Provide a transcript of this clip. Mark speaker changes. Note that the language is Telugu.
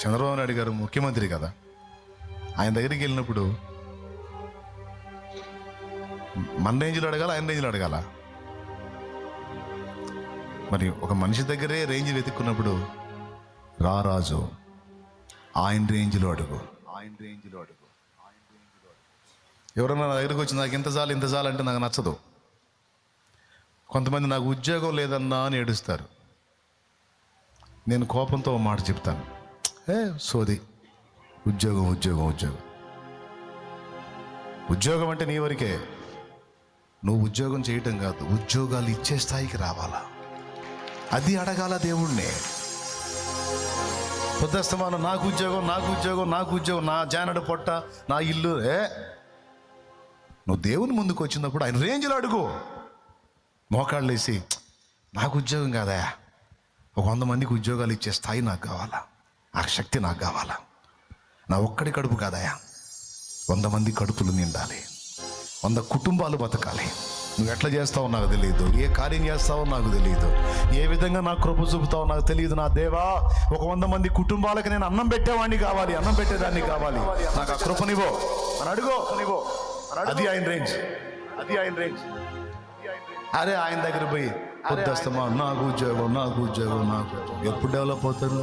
Speaker 1: చంద్రబాబు నాయుడు గారు ముఖ్యమంత్రి కదా, ఆయన దగ్గరికి వెళ్ళినప్పుడు మన రేంజ్లో అడగాల, ఆయన రేంజ్లో అడగాల? మరి ఒక మనిషి దగ్గరే రేంజ్ వెతుక్కున్నప్పుడు రారాజు ఆయన రేంజ్లో అడుగు, ఆయన రేంజ్లో అడుగు. ఎవరన్నా నా దగ్గరికి వచ్చి నాకు ఇంత చాలు అంటే నాకు నచ్చదు. కొంతమంది నాకు ఉద్యోగం లేదన్నా అని ఏడుస్తారు. నేను కోపంతో ఒక మాట చెప్తాను, సోది, ఉద్యోగం ఉద్యోగం ఉద్యోగం ఉద్యోగం అంటే నీ వరకే. నువ్వు ఉద్యోగం చేయటం కాదు, ఉద్యోగాలు ఇచ్చే స్థాయికి రావాలా, అది అడగాల దేవుణ్ణి. పొద్దుస్తమానం నాకు ఉద్యోగం నాకు ఉద్యోగం నాకు ఉద్యోగం, నా జానడు పొట్ట, నా ఇల్లు. నువ్వు దేవుని ముందుకు వచ్చినప్పుడు ఆయన రేంజ్లో అడుగు. మోకాళ్ళు వేసి నాకు ఉద్యోగం కాదా, ఒక 100 మందికి ఉద్యోగాలు ఇచ్చే స్థాయి నాకు కావాలా, ఆ శక్తి నాకు కావాలా. నా ఒక్కడి కడుపు కాదయా, 100 మంది కడుపులు నిండాలి, 100 కుటుంబాలు బతకాలి. నువ్వు ఎట్లా చేస్తావో నాకు తెలియదు, ఏ కార్యం చేస్తావో నాకు తెలియదు, ఏ విధంగా నాకు కృప చూపుతావో నాకు తెలియదు. నా దేవా, ఒక 100 మంది కుటుంబాలకు నేను అన్నం పెట్టేవాడిని కావాలి, అన్నం పెట్టేదాన్ని కావాలి, నాకు ఆ కృపనివో అని అడుగో. అది ఆయన రేంజ్, అది ఆయన రేంజ్. అరే ఆయన దగ్గర పోయి పొద్దుస్తమా నాకు ఉద్యోగం నాకు ఉద్యోగం నాకు, ఎప్పుడు డెవలప్ అవుతారు?